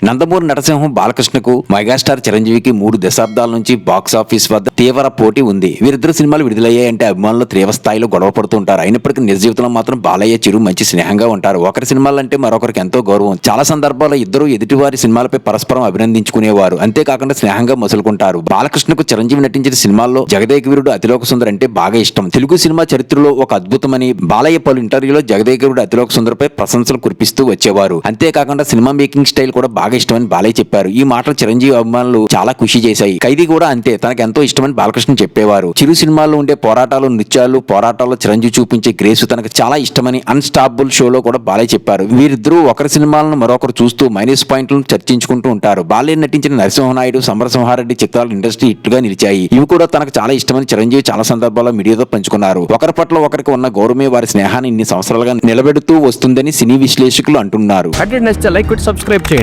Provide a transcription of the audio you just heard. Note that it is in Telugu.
నందమూరి నరసింహం బాలకృష్ణకు మెగాస్టార్ చిరంజీవికి 3 దశాబ్దాల నుంచి బాక్స్ ఆఫీస్ వద్ద తీవ్ర పోటీ ఉంది. వీరిద్దరు సినిమాలు విడుదలయ్యాయంటే అభిమానులు తీవ్ర స్థాయిలో గొడవ పడుతూ ఉంటారు. అయినప్పటికీ నిజ జీవితంలో మాత్రం బాలయ్య, చిరు మంచి స్నేహంగా ఉంటారు. ఒకరి సినిమాలంటే మరొకరికి ఎంతో గౌరవం. చాలా సందర్భాల్లో ఇద్దరు ఎదుటివారి సినిమాలపై పరస్పరం అభినందించుకునేవారు. అంతేకాకుండా స్నేహంగా మసులుకుంటారు. బాలకృష్ణకు చిరంజీవి నటించిన సినిమాల్లో జగదేక వీరుడు, అతిలోక సుందరి అంటే బాగా ఇష్టం. తెలుగు సినిమా చరిత్రలో ఒక అద్భుతమని బాలయ్య పలు ఇంటర్వ్యూలో జగదేక వీరుడు, అతిలోక సుందరిపై ప్రశంసలు కురిపిస్తూ వచ్చేవారు. అంతేకాకుండా సినిమా మేకింగ్ స్టైల్ కూడా బాగా ఇష్టమని బాలయ్య చెప్పారు. ఈ మాటలు చిరంజీవి అభిమానులు చాలా ఖుషి చేశాయి. ఖైదీ కూడా అంతే, తనకు ఎంతో ఇష్టమని బాలకృష్ణ చెప్పేవారు. చిరు సినిమాల్లో ఉండే పోరాటాలు, నృత్యాలు, పోరాటాల్లో చిరంజీవి చూపించే గ్రేసు తనకు చాలా ఇష్టమని అన్స్టాపబుల్ షోలో కూడా బాలయ్య చెప్పారు. వీరిద్దరూ ఒకరి సినిమాలను మరొకరు చూస్తూ మైనస్ పాయింట్లను చర్చించుకుంటూ ఉంటారు. బాలయ్య నటించిన నరసింహనాయుడు, సమరసింహారెడ్డి చిత్రాలు ఇండస్ట్రీ హిట్ గా నిలిచాయి. ఇవి కూడా తనకు చాలా ఇష్టమని చిరంజీవి చాలా సందర్భాల్లో మీడియాతో పంచుకున్నారు. ఒకరి పట్ల ఒకరికి ఉన్న గౌరవమే వారి స్నేహాన్ని ఇన్ని సంవత్సరాలుగా నిలబెడుతూ వస్తుందని సినీ విశ్లేషకులు అంటున్నారు. లైక్, సబ్స్క్రైబ్ చేయండి.